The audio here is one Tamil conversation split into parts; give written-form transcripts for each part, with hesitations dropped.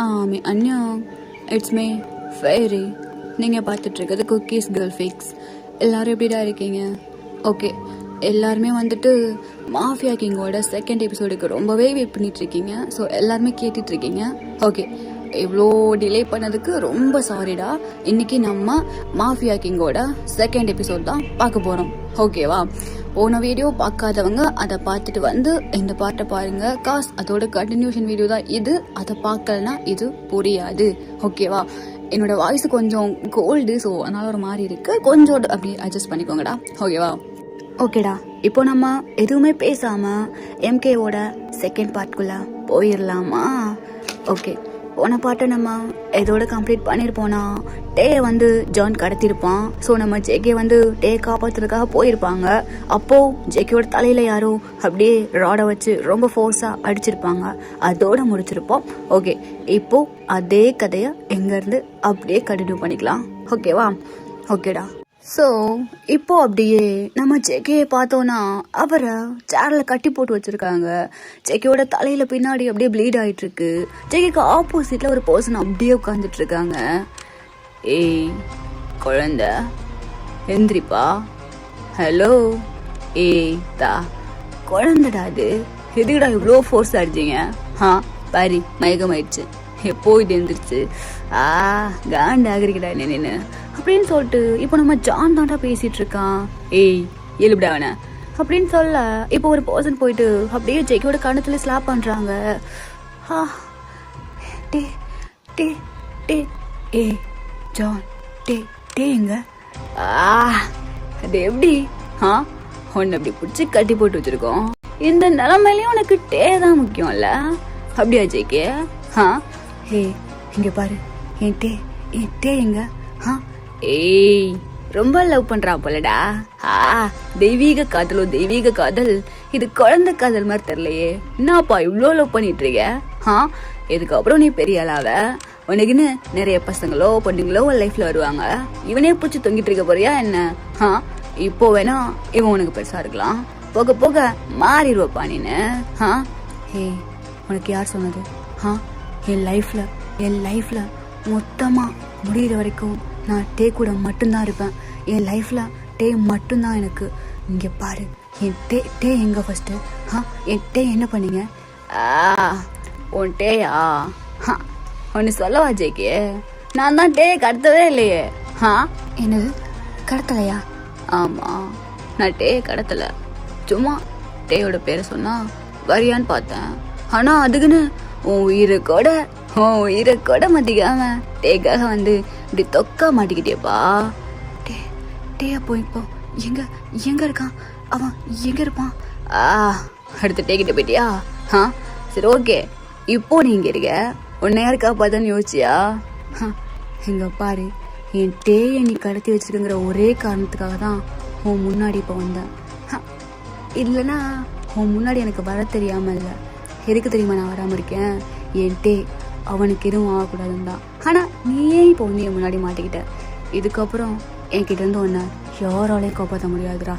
Anya, it's May fairy. நீங்கள் பார்த்துட்ருக்கிறது குக்கீஸ் கேர்ள் ஃபிக்ஸ். எல்லோரும் எப்படிடா இருக்கீங்க? ஓகே, எல்லாருமே வந்துட்டு மாஃபியா கிங்கோட செகண்ட் எபிசோடுக்கு ரொம்பவே வெயிட் பண்ணிகிட்ருக்கீங்க. ஸோ எல்லாருமே கேட்டுட்ருக்கீங்க. ஓகே, இவ்வளோ டிலே பண்ணதுக்கு ரொம்ப சாரிடா. இன்னைக்கு நம்ம மாஃபியா கிங்கோட செகண்ட் எபிசோட் தான் பார்க்க போகிறோம். ஓகேவா? போன வீடியோ பார்க்காதவங்க அதை பார்த்துட்டு வந்து இந்த பாட்டை பாருங்க. அதோட கண்டினியூஷன் வீடியோ தான் இது. அதை பார்க்கலனா இது புரியாது. ஓகேவா? என்னோட வாய்ஸ் கொஞ்சம் கோல்டு, ஸோ அதனால ஒரு மாதிரி இருக்கு. கொஞ்சம் அப்படி அட்ஜஸ்ட் பண்ணிக்கோங்கடா. ஓகேவா? ஓகேடா, இப்போ நம்ம எதுவுமே பேசாம எம்கேவோட செகண்ட் பார்ட்குள்ள போயிடலாமா? ஓகே, போன பாட்டை நம்ம இதோட கம்ப்ளீட் பண்ணியிருப்போனா டே வந்து ஜான் கடத்திருப்பான். ஸோ நம்ம ஜேகே வந்து டே காப்பாத்துறதுக்காக போயிருப்பாங்க. அப்போ ஜேகேயோட தலையில யாரோ அப்படியே ராடை வச்சு ரொம்ப ஃபோர்ஸா அடிச்சிருப்பாங்க. அதோட முடிச்சிருப்போம். ஓகே, இப்போ அதே கதையை எங்கேருந்து அப்படியே கண்டினியூ பண்ணிக்கலாம். ஓகேவா? ஓகேடா. ஸோ இப்போ அப்படியே நம்ம ஜெகேயை பார்த்தோன்னா அவரை சேரில் கட்டி போட்டு வச்சுருக்காங்க. ஜெகேயோட தலையில் பின்னாடி அப்படியே ப்ளீட் ஆகிட்டுருக்கு. ஜெகேக்கு ஆப்போசிட்டில் ஒரு பர்சன் அப்படியே உட்காந்துட்ருக்காங்க. ஏய் குழந்த, எந்திரிப்பா. ஹலோ. ஏய் தா குழந்தடா, அது எதுக்குடா இவ்வளோ ஃபோர்ஸ் அடிச்சிங்க? பாரி மயக்கமாயிடுச்சு. எப்போ இது எந்திரிச்சு காண்டு ஆகிருக்கடா என்ன அப்படின்னு சொல்லிட்டு இப்போ நம்ம ஜான் தாண்டா பேசிட்டு இருக்கான். ஏய் எழுப்பிடா அவனை அப்படின்னு சொல்ல இப்போ ஒரு பர்சன் போயிட்டு அப்படியே ஜெகியோட கணத்துல ஸ்லாப் பண்றாங்க. டே டே டே ஏ ஜான், டே டே எங்க? அது எப்படி உன்னை அப்படி பிடிச்சி கட்டி போட்டு வச்சிருக்கோம். இந்த நிலைமையிலயும் உனக்கு டே தான் முக்கியம்ல, அப்படியா ஜெய்கே? ஏய் இங்க பாரு, என் டே எங்க? ஏய் ரொம்ப லவ் பண்றா போலடா. தெய்வீக காதலோ தெய்வீக காதல். இது குழந்தை காதல் மாதிரி தெரியலையே. என்னப்பா இவ்வளோ லவ் பண்ணிட்டு இருக்க? இதுக்கப்புறம் நீ பெரிய ஆளாவ. உனக்குன்னு நிறைய பசங்களோ பொண்ணுங்களோ லைஃப்ல வருவாங்க. இவனே பிடிச்சி தொங்கிட்டு இருக்க போறியா என்ன? இப்போ வேணா இவன் உனக்கு பெருசா இருக்கலாம், போக போக மாறிடுவப்பா நீனு. ஏய் உனக்கு யார் சொன்னது? என் லைஃப்ல மொத்தமா முடிகிற வரைக்கும் நான் டே கூட மட்டும்தான் இருப்பேன். என் லைஃப்ல டே மட்டும்தான் எனக்கு. இங்க பாரு, என் டே எங்க ஃபர்ஸ்ட்? என் டே என்ன பண்ணீங்க? உன் டேயா? ஒன்னு சொல்லவா ஜெய்கே, நான் தான் டே கடத்தவே இல்லையே. என்னது கடத்தலையா? ஆமா, நான் டே கடத்தல. சும்மா டேயோட பேரை சொன்னா வரியான்னு பார்த்தேன். ஆனா அதுக்குன்னு உன் உயிரை கூட மாட்டிக்காம டேக்காக வந்து இப்படி தொக்கா மாட்டிக்கிட்டேப்பா. டே அப்போ இப்போ எங்க இருக்கான்? அவன் எங்க இருப்பான்? அடுத்து டேக்கிட்ட போயிட்டியா? சரி ஓகே, இப்போ நீ இங்க இருக்க, உன்னை யாரு காப்பாத்தான்னு யோசிச்சியா? இங்க பாரு, என் டேயை நீ கடத்தி வச்சிருக்குங்கிற ஒரே காரணத்துக்காக தான் உன் முன்னாடி இப்போ வந்தேன். இல்லைன்னா உன் முன்னாடி எனக்கு வர தெரியாம இல்லை. எதுக்கு தெரியுமா நான் வராம இருக்கேன்? என் டே அவனுக்கு எதுவும் ஆகக்கூடாதுன்னு தான். ஆனா நீயே இப்போ வந்து என் முன்னாடி மாட்டிக்கிட்ட. இதுக்கப்புறம் என்கிட்ட இருந்து ஒன்ன யாராலையும் காப்பாற்ற முடியாதுடா.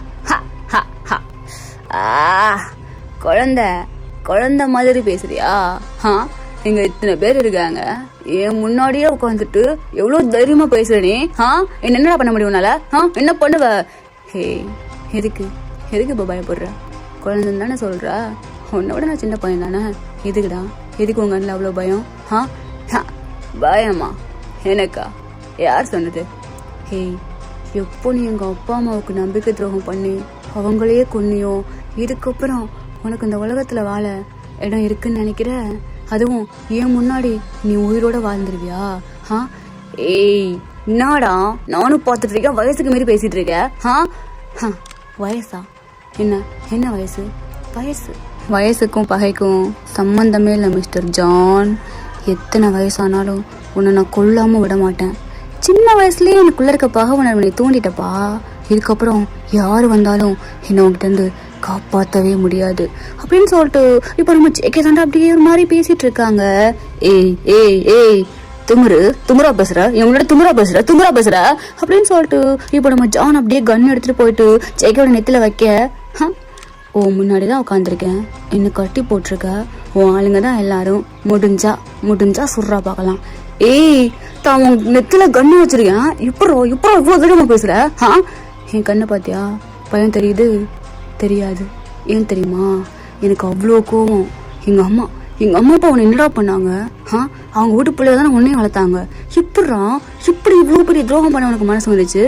குழந்தை மாதிரி பேசுறியா? இங்க இத்தனை பேர் இருக்காங்க, என் முன்னாடியே உட்காந்துட்டு எவ்வளவு தைரியமா பேசுற நீ. என்னடா பண்ண முடியும் உன்னால? என்ன பண்ணுவ? ஹே எதுக்கு இப்போ பயப்படுற? குழந்தைன்னு தானே சொல்ற. உன்னை விட நான் சின்ன பையன் தானே. எதுக்குடா, எதுக்கு உங்க அண்ணன் அவ்வளோ பயம்? பயமா எனக்கா? யார் சொன்னது? ஹேய், எப்போ நீ எங்க அப்பா அம்மாவுக்கு நம்பிக்கை துரோகம் பண்ணி அவங்களையே கொன்னியோ, இதுக்கப்புறம் உனக்கு இந்த உலகத்துல வாழ இடம் இருக்குன்னு நினைக்கிற? அதுவும் ஏன் முன்னாடி நீ உயிரோட வாழ்ந்துருவியா? ஏய் என்னடா நானும் பார்த்துட்டு இருக்கேன், வயசுக்கு மீறி பேசிட்டு இருக்க. வயசா? என்ன வயசுக்கும் பகைக்கும் சம்பந்தமே இல்லை மிஸ்டர் ஜான். எத்தனை வயசானாலும் உன்னை நான் கொல்லாம விட மாட்டேன். சின்ன வயசுலயே எனக்குள்ள இருக்க பகை உணர்வை தூண்டிட்டப்பா. இதுக்கப்புறம் யாரு வந்தாலும் என்ன உங்ககிட்ட இருந்து காப்பாற்றவே முடியாது அப்படின்னு சொல்லிட்டு இப்போ நம்ம ஜேகே தாண்டா அப்படியே ஒரு மாதிரி பேசிட்டு இருக்காங்க. ஏய் துமுறா பேசுற, என் முன்னாடி துமுறா பேசுற அப்படின்னு சொல்லிட்டு இப்போ நம்ம ஜான் அப்படியே கன் எடுத்துட்டு போயிட்டு ஜேகேயோட நெத்தில வைக்க உன் முன்னாடி தான் உட்காந்துருக்கேன், என்ன கட்டி போட்டிருக்க, உன் ஆளுங்க தான் எல்லாரும், முடிஞ்சா சுடுறா பார்க்கலாம். ஏய், தான் நெத்தில கண்ணு வச்சிருக்கேன், இப்போ இவ்வளோ தூரமா பேசுற? என் கண்ணை பாத்தியா? பயம் தெரியுது? தெரியாது. ஏன் தெரியுமா? எனக்கு அவ்வளோ கோவம். எங்க அம்மா அப்பா உன்னை என்னடா பண்ணாங்க? அவங்க வீட்டு பிள்ளைய தானே உன்னையும் வளர்த்தாங்க. இப்படி இவ்வளவு பெரிய துரோகம் பண்ண உனக்கு மனசு வந்துச்சு?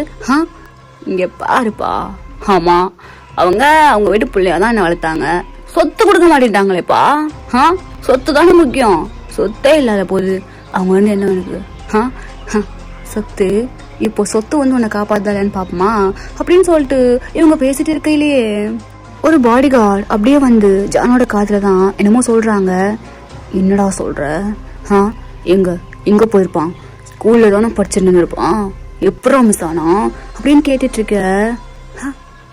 இங்க பாருப்பா. ஆமா, அவங்க வீட்டு பிள்ளையா தான் என்ன வளர்த்தாங்க. சொத்து கொடுக்க மாட்டேன்ட்டாங்களேப்பா. சொத்து தானே முக்கியம். சொத்தே இல்லாத போது அவங்க வந்து என்ன உனக்கு சொத்து? இப்போ சொத்து வந்து உன்னை காப்பாத்தாலன்னு பாப்போமா அப்படின்னு சொல்லிட்டு இவங்க பேசிட்டு இருக்கையிலேயே ஒரு பாடி கார்டு அப்படியே வந்து ஜானோட காதுல தான் என்னமோ சொல்றாங்க. என்னடா சொல்ற? எங்க போயிருப்பான்? ஸ்கூல்ல தானே படிச்சுட்டு இருப்பான், எப்பறம் மிஸ் ஆனா அப்படின்னு கேட்டுட்டு இருக்க.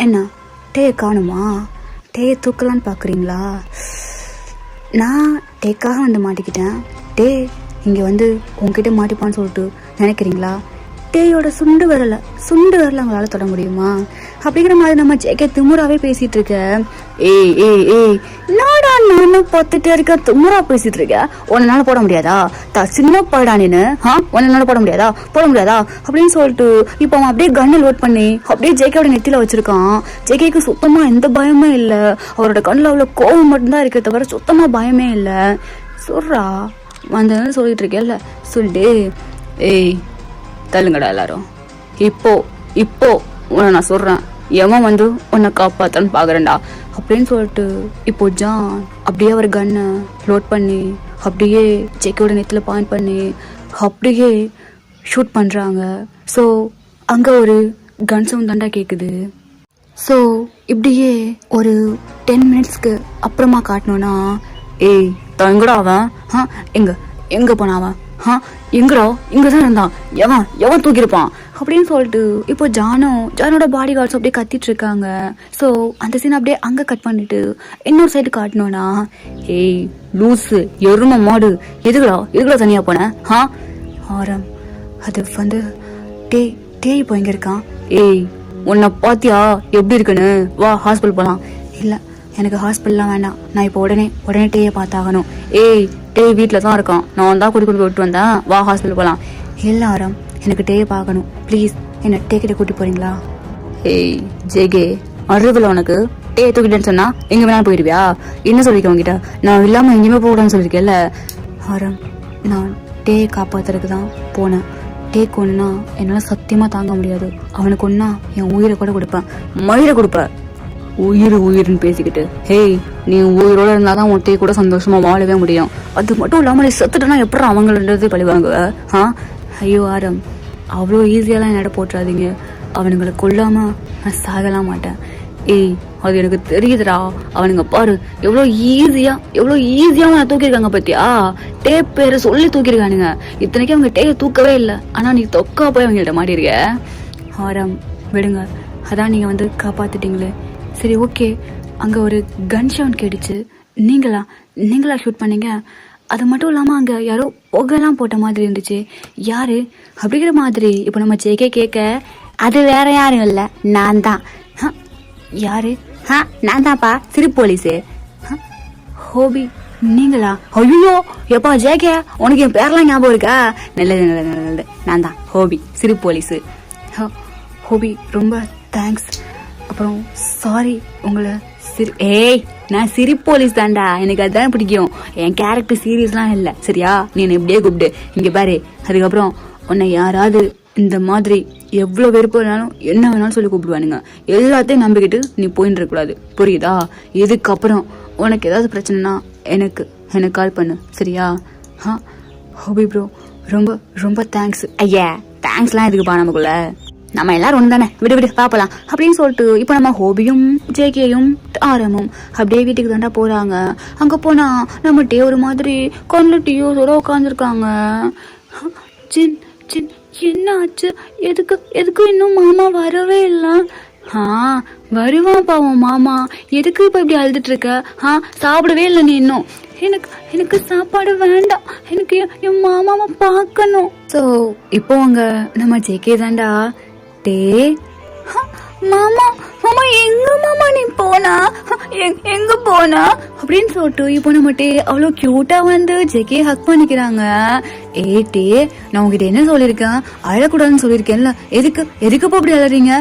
என்ன டே காணுமா? டே தூக்கலான்னு பாக்குறீங்களா? நான் டேக்காக வந்து மாட்டிக்கிட்டேன். டே இங்க வந்து உங்ககிட்ட மாட்டிப்பான்னு சொல்லிட்டு நினைக்கிறீங்களா? டேயோட சுண்டு வரல அவங்களால தொட முடியுமா? அப்படிங்கிற மாதிரி நம்ம ஜேகே திமுறாவே பேசிட்டு இருக்க. ஏய் நாடா நானும் பார்த்துட்டே இருக்க, திமுறா பேசிட்டு இருக்க. உன்னால போட முடியாதா? சின்ன படா நீனு. உன்னால போட முடியாதா அப்படின்னு சொல்லிட்டு இப்போ அவன் அப்படியே கண்ணை லோட் பண்ணி அப்படியே ஜேகேயோட நெத்தில வச்சிருக்கான். ஜேகேக்கு சுத்தமா எந்த பயமே இல்ல. அவரோட கண்ணுல அவ்வளவு கோவம் மட்டும்தான் இருக்கே தவிர சுத்தமா பயமே இல்ல. சொல்றா வந்து சொல்லிட்டு இருக்கேல்ல, சொல்லிட்டு ஏய் தள்ளுங்கடா எல்லாரும். இப்போ உன்னை நான் சொல்றேன், எவன் வந்து உன்னை காப்பாத்தான்னு பாக்குறேன்டா அப்படின்னு சொல்லிட்டு இப்போ ஜான் அப்படியே அவர் கண்ணை லோட் பண்ணி அப்படியே ஜேகேயோட நெத்தில பாயிண்ட் பண்ணி அப்படியே ஷூட் பண்றாங்க. ஸோ அங்க ஒரு கன் சவுண்ட் தாண்டா கேக்குது. ஸோ இப்படியே ஒரு 10 மினிட்ஸ்க்கு அப்புறமா காட்டணும்னா, ஏய் எங்கடா அவன்? எங்க போனா அவன்? எங்கடா? இங்கதான் இருந்தான். எவன் தூக்கிருப்பான் அப்படின்னு சொல்லிட்டு இப்போ ஜானோட பாடி கார்ட்ஸ் அப்படியே கத்திட்டு இருக்காங்க. ஸோ அந்த சீன் அப்படியே அங்க கட் பண்ணிட்டு இன்னொரு சைடு காட்டணும்னா, ஏய் லூசு எரும மாடு, எதுக்குடா தனியா போன? ஆரம் அது வந்து டே இப்போ எங்க இருக்கான்? ஏய் உன்னை பாத்தியா எப்படி இருக்குன்னு? வா ஹாஸ்பிட்டல் போலாம். இல்ல எனக்கு ஹாஸ்பிட்டல்லாம் வேண்டாம், நான் இப்போ உடனே டேயை பார்த்தாகணும். ஏய் டே வீட்டுல தான் இருக்கான், நான் தான் கூட்டி விட்டு வந்தேன், வா ஹாஸ்பிட்டல் போலாம். எல்லாரும் எனக்கு டேயை பார்க்கணும், ப்ளீஸ் என்ன டே கிட்ட கூட்டி போறீங்களா? ஏய் ஜேகே, அழுதுல உனக்கு டே தூக்கிட்டேன்னு சொன்னா எங்க வேணாலும் போயிடுவியா? என்ன சொல்லிருக்கேன் உங்ககிட்ட? நான் இல்லாம எங்கேயுமே போகக்கூடாதுன்னு சொல்லிருக்கேன்ல. ஆரம் நான் டேயை காப்பாத்துறதுக்கு தான் போனேன். டேக்கு ஒண்ணுனா என்னால சத்தியமா தாங்க முடியாது. அவனுக்கு ஒன்னா என் உயிரை கூட கொடுப்பேன், மயிரை கொடுப்பேன். உயிர்னு பேசிக்கிட்டு, ஹேய் நீ உயிரோட இருந்தாதான் உன் டே கூட சந்தோஷமா வாழவே முடியும். அது மட்டும் இல்லாம நீ செத்துட்டனா எப்படி அவங்களது பழிவாங்க? ஐயோ ஆரம், அவ்வளோ ஈஸியாலாம் என்னோட போட்டுறாதீங்க. அவனுங்களை கொல்லாம நான் சாகலாம் மாட்டேன். ஏய் அது எனக்கு தெரியுதுடா. அவனுங்க பாரு எவ்வளோ ஈஸியா நான் தூக்கிருக்காங்க பத்தியா? டே பேரை சொல்லி தூக்கிருக்கானுங்க. இத்தனைக்கும் அவங்க டேயை தூக்கவே இல்லை, ஆனா நீ தொக்கா போய் அவங்கள்ட்ட மாட்டிருக்க. ஆரம் விடுங்க, அதான் நீங்க வந்து காப்பாத்திட்டீங்களே. சரி ஓகே, அங்க ஒரு கன் சவுண்ட் கேட்டுச்சு. நீங்களா ஷூட் பண்ணீங்க? அது மட்டும் இல்லாம அங்க யாரோ புகைலாம் போட்ட மாதிரி இருந்துச்சு. யாரு அப்படிங்கிற மாதிரி இப்போ நம்ம ஜேகே கேட்க, அது வேற யாரும் இல்ல, நான் தான். யாரு? நான் தான்ப்பா, சிறு போலீஸு. ஹோபி நீங்களா? ஐயோ எப்பா ஜேகே, உனக்கு என் பேரெல்லாம் ஞாபகம் இருக்கா? நல்லது, நான் தான் ஹோபி, சிறு போலீஸு. ஹோபி ரொம்ப தேங்க்ஸ். அப்புறம் சாரி உங்களை ஏய் நான் சிரி போலீஸ் தான்டா, எனக்கு அதுதான் பிடிக்கும். என் கேரக்டர் சீரியஸ்லாம் இல்லை சரியா? நீ என்ன இப்படியே கூப்பிடு. இங்க பாரு, அதுக்கப்புறம் உன்னை யாராவது இந்த மாதிரி எவ்வளவு வெறுப்பு வேணாலும் என்ன வேணாலும் சொல்லி கூப்பிடுவானுங்க. எல்லாத்தையும் நம்பிக்கிட்டு நீ போயின்னு இருக்கக்கூடாது, புரியுதா? இதுக்கப்புறம் உனக்கு ஏதாவது பிரச்சனைனா எனக்கு கால் பண்ணு சரியா? ஹோபி ப்ரோ ரொம்ப ரொம்ப தேங்க்ஸ். ஐயா தேங்க்ஸ்லாம் எதுக்குப்பா, நமக்குள்ள நம்ம எல்லாரும் ஒன்று தானே, விடு பாப்பலாம் அப்படின்னு சொல்லிட்டு இப்போ நம்ம ஹோபியும் ஜேகேயும் ஆரமும் அப்படியே வீட்டுக்கு தாண்டா போறாங்க. அங்க போனா நம்ம டே ஒரு மாதிரி கண்ணுல டீயோட உட்காந்துருக்காங்க. என்ன ஆச்சு? எதுக்கு இன்னும் மாமா வரவே இல்லை? வருவான் பாவம் மாமா. எதுக்கு இப்ப இப்படி அழுதுட்டு இருக்க? சாப்பிடவே இல்லை நீ இன்னும்? எனக்கு சாப்பாடு வேண்டாம், எனக்கு என் மாமாவை பார்க்கணும். ஸோ இப்போ அங்க நம்ம ஜேகே தாண்டா, டே மாமா மாமா எங்க மாமா நீ போனா எங்க போனா அப்படின்னு சொல்லிட்டு இப்போ நம்மட்டே அவ்வளோ கியூட்டா வந்து ஜெகே ஹக் பண்ணிக்கிறாங்க. ஏட்டே நான் உங்ககிட்ட என்ன சொல்லியிருக்கேன், அழக்கூடாதுன்னு சொல்லியிருக்கேன்ல, எதுக்கு அப்படி அழறீங்க?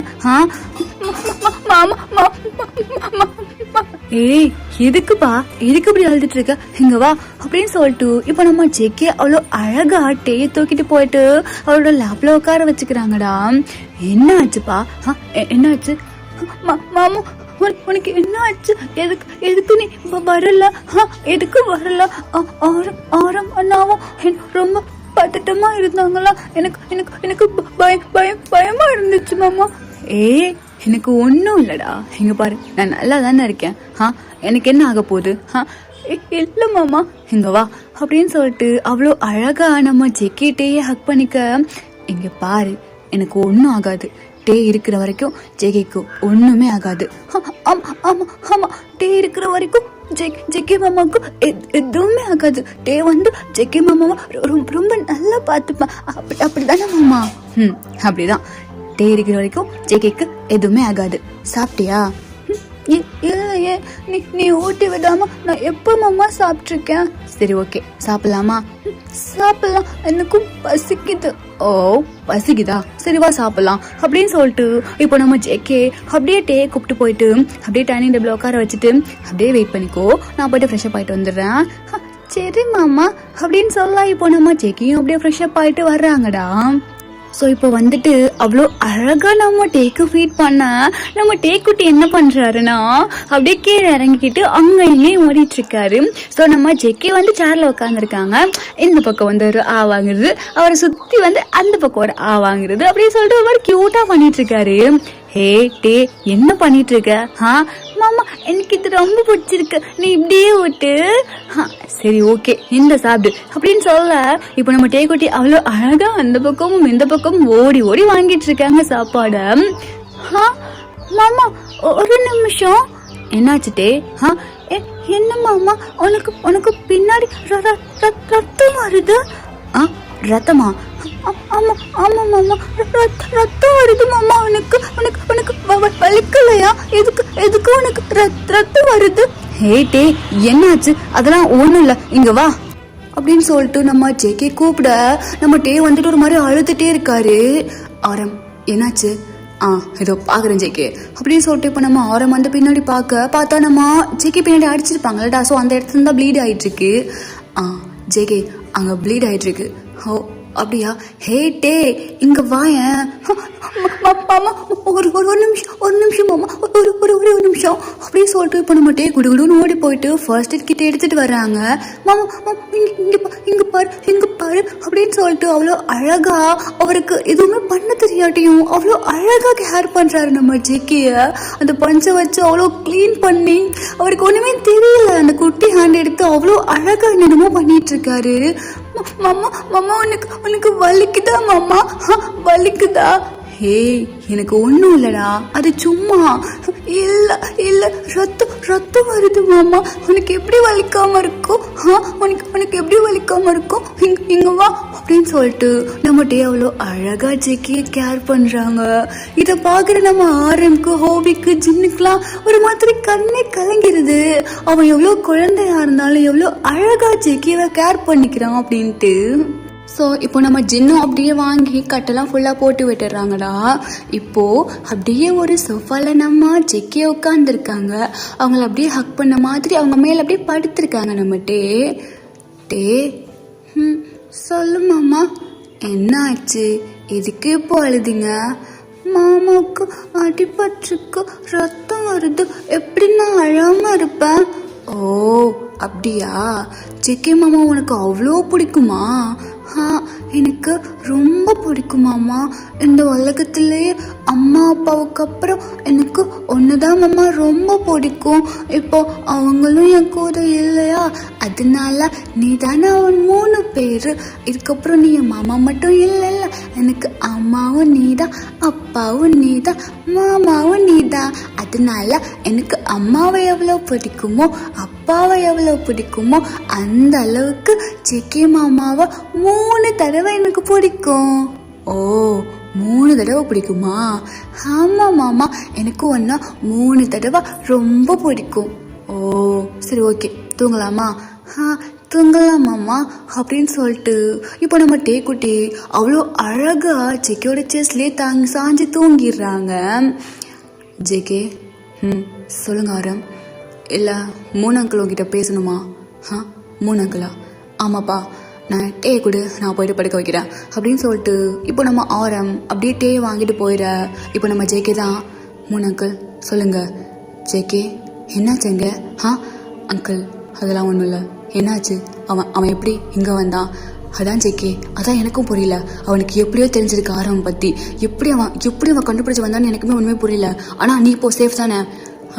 ஏய் எதுக்குப்பா இப்படி அழுதுட்டு இருக்க, இங்க வா அப்படின்னு சொல்லிட்டு இப்ப நம்ம ஜெக்கே அவ்வளோ அழகா டேயை தூக்கிட்டு போயிட்டு அவளோட லேப்ல உட்கார வச்சுக்கிறாங்கடா. என்ன ஆச்சுப்பா? என்னாச்சு மாமா, உனக்கு என்ன ஆச்சு? எதுக்கு நீ வரல? எதுக்கு வரல? ஆரம் அண்ணாவும் ரொம்ப பதட்டமா இருந்தாங்களா? எனக்கு பயமா இருந்துச்சு மாமா. எனக்கு ஒன்னும் இல்லடா, இங்க பாரு நான் நல்லா தானே இருக்கேன். எனக்கு என்ன ஆக போகுது? இல்ல மாமா, இங்க வா அப்படின்னு சொல்லிட்டு அவ்வளோ அழகா நம்ம ஜெக்கிட்டேயே ஹக் பண்ணிக்க. இங்க பாரு எனக்கு ஒன்னும் ஆகாது, டே இருக்கிற வரைக்கும் ஜெகிக்கு ஒண்ணுமே ஆகாது. ஆமா டே இருக்கிற வரைக்கும் ஜெக்கி மாமாவுக்கு எதுவுமே ஆகாது. டே வந்து ஜெக்கி மாமாவை ரொம்ப நல்லா பார்த்துப்பேன். அப்படிதானே மாமா? அப்படிதான், டே இருக்கிற வரைக்கும் ஜெக்கிக்கு எதுவுமே ஆகாது. சாப்பிட்டியா? இல்லையே, நீ ஊட்டி விடாம நான் எப்ப மாமா சாப்பிட்டுருக்கேன். சரி ஓகே சாப்பிடலாமா? சாப்பிடலாம், எனக்கும் பசிக்குது. ஓ பசிக்குதா, சரி வா சாப்பிடலாம் அப்படின்னு சொல்லிட்டு இப்போ நம்ம ஜெக்கே அப்படியே டே கூப்பிட்டு போயிட்டு அப்படியே டைனிங் டேபிள் உட்கார வச்சுட்டு அப்படியே வெயிட் பண்ணிக்கோ, நான் போயிட்டு ஃப்ரெஷ் அப் ஆயிட்டு வந்துடுறேன். சரி மாமா அப்படின்னு சொல்லலாம். இப்போ நம்ம ஜெக்கியும் அப்படியே ஃப்ரெஷ் அப் ஆயிட்டு வர்றாங்கடா. ஸோ இப்போ வந்துட்டு அவ்வளோ அழகா நம்ம டேக்கு ஃபீட் பண்ண நம்ம டேக்குட்டி என்ன பண்றாருன்னா அப்படியே கீழே இறங்கிக்கிட்டு அங்க இங்கேயும் ஓடிட்டு இருக்காரு. ஸோ நம்ம ஜெக்கி வந்து சேர்ல உட்காந்துருக்காங்க, இந்த பக்கம் வந்து ஒரு ஆ வாங்குறது, அவரை சுத்தி வந்து அந்த பக்கம் ஒரு ஆ வாங்குறது அப்படின்னு சொல்லிட்டு ஒரு மாதிரி கியூட்டா பண்ணிட்டு இருக்காரு. ஹே டே என்ன பண்ணிட்டு இருக்க? மாமா எனக்கு இது ரொம்ப பிடிச்சிருக்கு, நீ இப்படியே விட்டு. சரி ஓகே இந்த சாப்பிடு அப்படின்னு சொல்ல இப்போ நம்ம டேக்குட்டி அவ்வளோ அழகா அந்த பக்கமும் இந்த பக்கமும் ஓடி வாங்கிட்டு இருக்காங்க சாப்பாடு. மாமா ஒரு நிமிஷம், என்னாச்சு டே? என்ன மாமா உனக்கு பின்னாடி ரத்தம் வருது? ரத்தமா? ஆமா மாமா, ரத்தம் வருது மாமா. உனக்கு வலிக்கலையா? எதுக்கு உனக்கு ரத்தம் வருது? ஹேட்டே என்னாச்சு? அதெல்லாம் ஒண்ணும் இல்ல, இங்க வா அப்படின்னு சொல்லிட்டு நம்ம ஜெக்கே கூப்பிட நம்ம டே வந்துட்டு ஒரு மாதிரி அழுதுட்டே இருக்காரு. ஆரம் என்னாச்சு? ஏதோ பாக்குறேன் ஜெக்கே அப்படின்னு சொல்லிட்டு இப்ப நம்ம ஆரம் வந்து பின்னாடி பார்த்தா நம்ம ஜெக்கே பின்னாடி அடிச்சிருப்பாங்கடா. ஸோ அந்த இடத்துல தான் ப்ளீட் ஆயிட்டு இருக்கு. ஜெக்கே அங்க ப்ளீட் ஆயிட்டு இருக்கு. ஓ அப்படியா? ஹே டே இங்க வாயேன். ஒரு நிமிஷம் மாமா, ஒரு நிமிஷம் அப்படின்னு சொல்லிட்டு இப்போ நம்ம டே குடுகுடுன்னு ஓடி போயிட்டு ஃபர்ஸ்ட் எய்ட் கிட்ட எடுத்துட்டு வர்றாங்க. மாமா இங்க பாரு அப்படின்னு சொல்லிட்டு அவ்வளோ அழகா அவருக்கு எதுவுமே பண்ண தெரியாட்டியும் அவ்வளோ அழகா கேர் பண்றாரு நம்ம ஜெக்கிய. அந்த பஞ்சை வச்சு அவ்வளோ கிளீன் பண்ணி அவருக்கு ஒண்ணுமே தெரியல, அந்த குட்டி ஹேண்ட் எடுத்து அவ்வளோ அழகா என்னென்னமோ பண்ணிட்டு இருக்காரு. மாமா உனக்கு வலிக்குதா மாமா? வலிக்குதா? ஹே எனக்கு ஒண்ணும் இல்லடா, அது சும்மா. இல்ல ரத்தம் வருது மாமா. உனக்கு எப்படி வலிக்காம இருக்கும்? உனக்கு எப்படி வலிக்காம இருக்கும்? இங்க வா அப்படின்னு சொல்லிட்டு நம்ம டே அவ்வளோ அழகா ஜெக்கிய கேர் பண்றாங்க. இத பாக்குற நம்ம ஆரம்க்கு ஹோபிக்கு ஜின்னுக்குலாம் ஒரு மாதிரி கண்ணே கலங்கிருது. அவன் எவ்வளவு குழந்தையா இருந்தாலும் எவ்வளவு அழகா ஜெக்கியவை கேர் பண்ணிக்கிறான் அப்படின்ட்டு. ஸோ இப்போ நம்ம ஜின்னும் அப்படியே வாங்கி கட்டெல்லாம் ஃபுல்லாக போட்டு விட்டுறாங்கடா. இப்போ அப்படியே ஒரு சோஃபால நம்ம ஜெக்கிய உட்காந்துருக்காங்க, அவங்கள அப்படியே ஹக் பண்ண மாதிரி அவங்க மேல அப்படியே படுத்திருக்காங்க. நம்ம டே சொல்லு மாமா, என்ன ஆச்சு? எதுக்கு இப்போ அழுதிங்க? மாமாவுக்கு அடிபட்டுருக்கு, ரத்தம் வருது, எப்படி நான் அழாம இருப்பேன்? ஓ அப்படியா? ஜெக்கி மாமா உனக்கு அவ்வளோ பிடிக்குமா? எனக்கு ரொம்ப பிடிக்குமாமா. இந்த உலகத்திலேயே அம்மா அப்பாவுக்கு அப்புறம் எனக்கு ஒண்ணுதான் மாமா ரொம்ப பிடிக்கும். இப்போ அவங்களும் என் கூட இல்லையா, அதனால நீ தானே அவன் 3 பேரு. இதுக்கப்புறம் நீ என் மாமா மட்டும் இல்லைல்ல, எனக்கு அம்மாவும் நீதான், அப்பாவும் நீதான், மாமாவும் நீதான். அதனால எனக்கு அம்மாவை எவ்வளவு பிடிக்குமோ அப்பாவை எவ்வளவு பிடிக்குமோ அந்த அளவுக்கு ஜெக்கி மாமாவை 3 தடவை எனக்கு பிடிக்கும். ஓ 3 தடவை பிடிக்குமா? ஆமா மாமா, எனக்கு ஒன்னா 3 தடவை ரொம்ப பிடிக்கும். ஓ சரி, ஓகே, தூங்கலாமா? தூங்கலாம் மாமா அப்படின்னு சொல்லிட்டு இப்போ நம்ம டேக்குட்டி அவ்வளோ அழகா ஜேகேயோட செஸ்ட்லேயே சாஞ்சு தூங்கிடுறாங்க. ஜேகே, சொல்லுங்க ஆரம். இல்லை 3 அங்கிள் உங்ககிட்ட பேசணுமா? 3 அங்கிளா? ஆமாப்பா, நான் டே கொடு, நான் போயிட்டு படுக்க வைக்கிறேன் அப்படின்னு சொல்லிட்டு இப்போ நம்ம ஆரம் அப்படியே டே வாங்கிட்டு போயிட. இப்போ நம்ம ஜேகே தான், 3 அங்கிள் சொல்லுங்க. ஜேகே, என்னாச்சுங்க? அங்கிள் அதெல்லாம் ஒன்றும் இல்லை. என்னாச்சு? அவன் எப்படி இங்கே வந்தான்? அதான் ஜேகே, அதான் எனக்கும் புரியல. அவனுக்கு எப்படியோ தெரிஞ்சிருக்கு ஆரம் பற்றி. எப்படி அவன் கண்டுபிடிச்சி வந்தான்னு எனக்குமே ஒன்றுமே புரியல. ஆனால் நீ இப்போ சேஃப் தானே?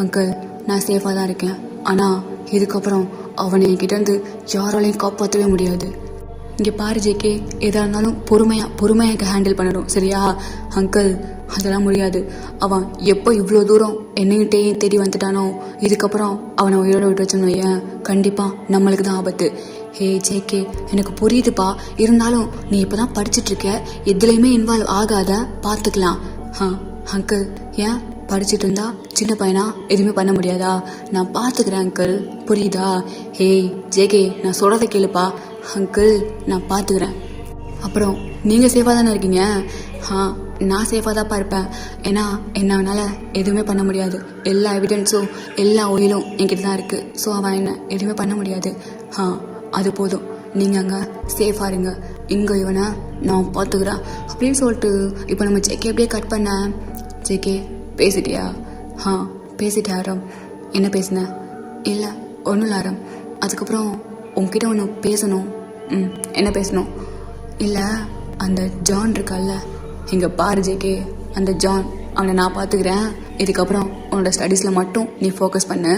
அங்கிள், நான் சேஃபாக தான் இருக்கேன். ஆனால் இதுக்கப்புறம் அவனை என்கிட்ட இருந்து யாராலையும் காப்பாற்றவே முடியாது. இங்கே பாரு ஜேகே, எதாக இருந்தாலும் பொறுமையாக ஹேண்டில் பண்ணணும், சரியா? அங்கிள் அதெல்லாம் முடியாது. அவன் எப்போ இவ்வளோ தூரம் என்னைகிட்டே தேடி வந்துட்டானோ, இதுக்கப்புறம் அவனை உயிரோட விட்டு வச்சோன்னு வையேன், கண்டிப்பாக நம்மளுக்கு தான் ஆபத்து. ஹே ஜேகே, எனக்கு புரியுதுப்பா. இருந்தாலும் நீ இப்போ தான் படிச்சுட்ருக்க, எதுலேயுமே இன்வால்வ் ஆகாத, பார்த்துக்கலாம். அங்கிள், ஏன் படிச்சுட்டு இருந்தா சின்ன பையனா எதுவுமே பண்ண முடியாதா? நான் பார்த்துக்கிறேன் அங்கிள், புரியுதா? ஹே ஜேகே, நான் சொல்கிறத கேளுப்பா. அங்கிள், நான் பார்த்துக்கிறேன். அப்புறம் நீங்கள் சேஃபாக தானே இருக்கீங்க? நான் சேஃபாக தான்ப்பா இருப்பேன். ஏன்னா என்னால் எதுவுமே பண்ண முடியாது. எல்லா எவிடன்ஸும் எல்லா ஒயிலும் என்கிட்ட தான் இருக்குது. ஸோ அவன் என்ன எதுவுமே பண்ண முடியாது. அது போதும், நீங்கள் அங்கே சேஃபாக இருங்க. இங்கே இவனை நான் பார்த்துக்கிறேன் அப்படின்னு சொல்லிட்டு இப்போ நம்ம ஜேகே அப்படியே கட் பண்ண. ஜேகே, பேசிட்டியா? பேசிட்டேன் ஆரம். என்ன பேசின? இல்லை ஒன்றும் இல்லை ஆரம். அதுக்கப்புறம் உங்ககிட்ட ஒன்று பேசணும். என்ன பேசணும்? இல்லை, அந்த ஜான் இருக்கால்ல, இங்கே பாரு ஜேகே, அந்த ஜான், அவனை நான் பார்த்துக்கிறேன். இதுக்கப்புறம் உன்னோட ஸ்டடீஸில் மட்டும் நீ ஃபோக்கஸ் பண்ணு.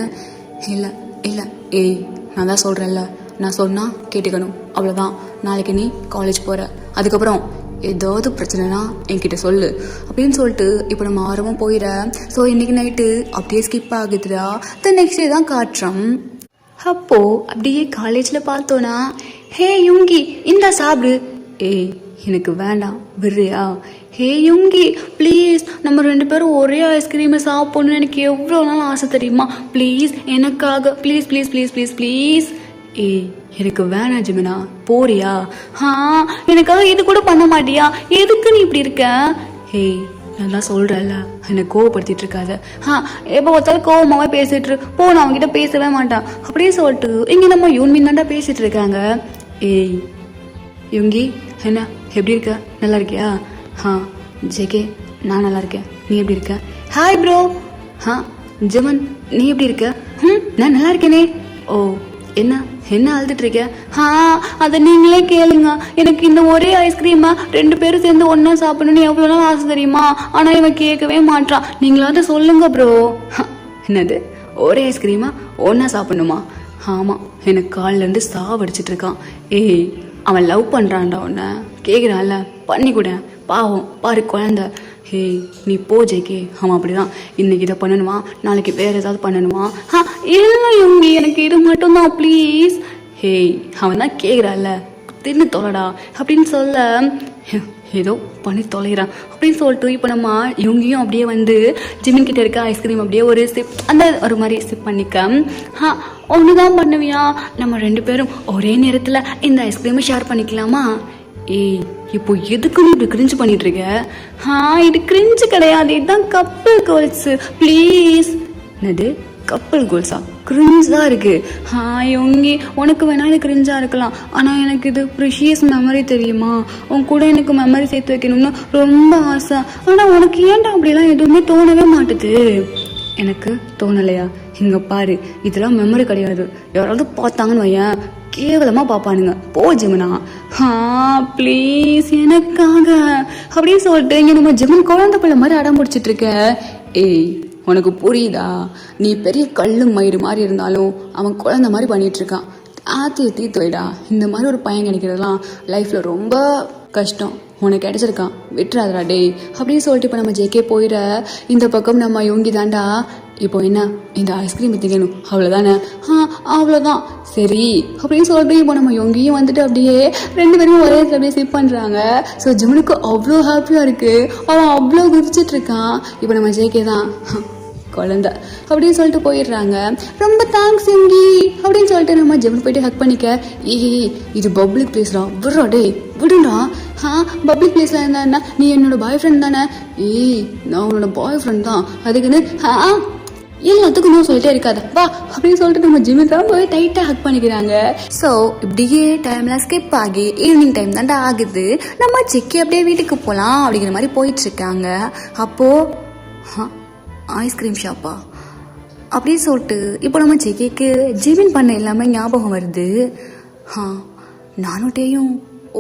இல்லை ஏய், நான் தான் சொல்கிறேன்ல, நான் சொன்னால் கேட்டுக்கணும், அவ்வளோதான். நாளைக்கு நீ காலேஜ் போகிற, அதுக்கப்புறம் ஏதாவது பிரச்சனைனா என்கிட்ட சொல்லு அப்படின்னு சொல்லிட்டு இப்போ நம்ம ஆரம்பம் போயிட. ஸோ இன்னைக்கு நைட்டு அப்படியே ஸ்கிப் ஆகுதுடா. நெக்ஸ்ட் டே தான் காட்டுறோம். அப்போ அப்படியே காலேஜில் பார்த்தோன்னா, ஹே யுங்கி, இந்தா சாப்பிடு. ஏய், எனக்கு வேண்டாம், விடுறியா? ஹே யுங்கி, ப்ளீஸ், நம்ம 2 பேரும் ஒரே ஐஸ்கிரீமை சாப்பிடணும்னு எனக்கு எவ்வளோ நாள் ஆசை தெரியுமா? ப்ளீஸ் எனக்காக, please please please please please. ஏய், எனக்கு வேணாம் ஜிமினா, போறியா? எனக்காக இது கூட பண்ண மாட்டியா? எதுக்கு நீ இப்படி இருக்க? ஹேய், நான் தான் சொல்கிறேன்ல, என்னை கோவப்படுத்திட்டு இருக்காத. எப்போ பார்த்தாலும் கோவமாவே பேசிட்டு போ, நான் அவங்ககிட்ட பேசவே மாட்டேன் அப்படின்னு சொல்லிட்டு இங்கே நம்ம யூன்மின் தாண்டா பேசிட்டு இருக்காங்க. ஏய் யுங்கி, என்ன எப்படி இருக்க? நல்லா இருக்கியா? ஜேகே, நான் நல்லா இருக்கேன். நீ எப்படி இருக்க? Hi bro. ஜமன், நீ எப்படி இருக்க? நான் நல்லா இருக்கேனே. ஓ, என்ன அழுதுட்டு இருக்க? அதை நீங்களே கேளுங்க. எனக்கு இந்த ஒரே ஐஸ்கிரீமா 2 பேரும் சேர்ந்து ஒன்னா சாப்பிடணும்னு எவ்வளோ நாள் ஆசை தெரியுமா? ஆனால் இவன் கேட்கவே மாட்டான். நீங்களாவது சொல்லுங்க ப்ரோ. என்னது, ஒரே ஐஸ்கிரீமா ஒன்னா சாப்பிடணுமா? ஆமாம், எனக்கு காலிலேருந்து சாவடிச்சிட்டு இருக்கான். ஏய், அவன் லவ் பண்ணுறான்டா, உன்னை கேட்குறான்ல, பண்ணி கூட. பாவம் பாரு குழந்தை. ஹே, நீ போ ஜேகே. அவன் அப்படிதான், இன்னைக்கு இதை பண்ணணுமா, நாளைக்கு வேற ஏதாவது பண்ணணுமா? இல்லை யுங்கி, எனக்கு இது மட்டும்தான் ப்ளீஸ். ஹே, அவன் தான் கேட்குறான்ல, தின்னு தொலைடா அப்படின்னு சொல்ல, ஏதோ பண்ணி தொலைகிறான் அப்படின்னு சொல்லிட்டு இப்போ நம்ம இவங்கியும் அப்படியே வந்து ஜிமின் கிட்ட இருக்க ஐஸ்கிரீம் அப்படியே ஒரு சிப், அந்த ஒரு மாதிரி சிப் பண்ணிக்க. ஒன்று தான் பண்ணுவியா? நம்ம 2 பேரும் ஒரே நேரத்தில் இந்த ஐஸ்கிரீமை ஷேர் பண்ணிக்கலாமா? ஏய், இப்போ எதுக்கு நீ இப்படி கிரிஞ்சு பண்ணிட்டு இருக்க? இது கிரிஞ்சு கிடையாது, இதுதான் கப்பல் கோல்ஸ், ப்ளீஸ். என்னது கப்பல் கோல்ஸா? கிரிஞ்சா இருக்கு. யோங்கி, உனக்கு வேணா இது கிரிஞ்சா இருக்கலாம், ஆனா எனக்கு இது ப்ரிஷியஸ் மெமரி தெரியுமா? உன் கூட எனக்கு மெமரி சேர்த்து வைக்கணும்னு ரொம்ப ஆசை. ஆனா உனக்கு ஏன்டா அப்படிலாம் எதுவுமே தோணவே மாட்டுது? எனக்கு தோணலையா? இங்க பாரு, இதெல்லாம் மெமரி கிடையாது. யாராவது பார்த்தாங்கன்னு வையன், கேவலமா பாப்பானுங்க. போ ஜிமனா. ப்ளீஸ் எனக்காக அப்படின்னு சொல்லிட்டு இங்க நம்ம ஜிமன் குழந்தை பிள்ளை மாதிரி அடம் பிடிச்சிட்டு இருக்க. ஏய், உனக்கு புரியுதா? நீ பெரிய கல்லு மயிறு மாதிரி இருந்தாலும் அவன் குழந்தை மாதிரி பண்ணிட்டு இருக்கான். தீர்த்து வைடா. இந்த மாதிரி ஒரு பையன் கிடைக்கிறதுலாம் லைஃப்ல ரொம்ப கஷ்டம். உனக்கு கிடைச்சிருக்கான், விட்டுறாதடா டேய் அப்படின்னு சொல்லிட்டு இப்போ நம்ம ஜேகே போயிட. இந்த பக்கம் நம்ம யோங்கி தாண்டா, இப்போ என்ன, இந்த ஐஸ்கிரீம் திங்கணும், அவ்வளோதானே? அவ்வளோதான், சரி அப்படின்னு சொல்லிட்டு இப்போ நம்ம எங்கேயும் வந்துட்டு அப்படியே 2 பேரும் ஒரே அப்படியே சிப் பண்ணுறாங்க. ஸோ ஜிம்னுக்கு அவ்வளோ ஹாப்பியாக இருக்குது. அவன் அவ்வளோ குதிச்சிட்டு இருக்கான். இப்போ நம்ம ஜேகே தான் குழந்தை அப்படின்னு சொல்லிட்டு போயிடுறாங்க. ரொம்ப தேங்க்ஸ் எங்கி அப்படின்னு சொல்லிட்டு நம்ம ஜிம்னு போயிட்டு ஹக் பண்ணிக்க. இது பப்ளிக் பிளேஸ்டா, விடுறா டே விடுடா. பப்ளிக் பிளேஸ்ல இருந்தா நீ என்னோட பாய் ஃப்ரெண்ட் தானே? நான் உன்னோட பாய் ஃப்ரெண்ட் தான், அதுக்குன்னு எல்லாத்துக்கும் இன்னும் சொல்லிட்டே இருக்காது வா அப்படின்னு சொல்லிட்டு நம்ம ஜிம்மு தான் போய் டைட்டாக ஹக் பண்ணிக்கிறாங்க. ஸோ இப்படியே டைம்லாம் ஸ்கிப் ஆகி ஈவினிங் டைம் தான்டா ஆகுது. நம்ம செக்கி அப்படியே வீட்டுக்கு போகலாம் அப்படிங்கிற மாதிரி போயிட்டு இருக்காங்க. அப்போது ஐஸ்கிரீம் ஷாப்பா அப்படின்னு சொல்லிட்டு இப்போ நம்ம செக்கிக்கு ஜிமின் பண்ண எல்லாமே ஞாபகம் வருது. நானும் டேயும்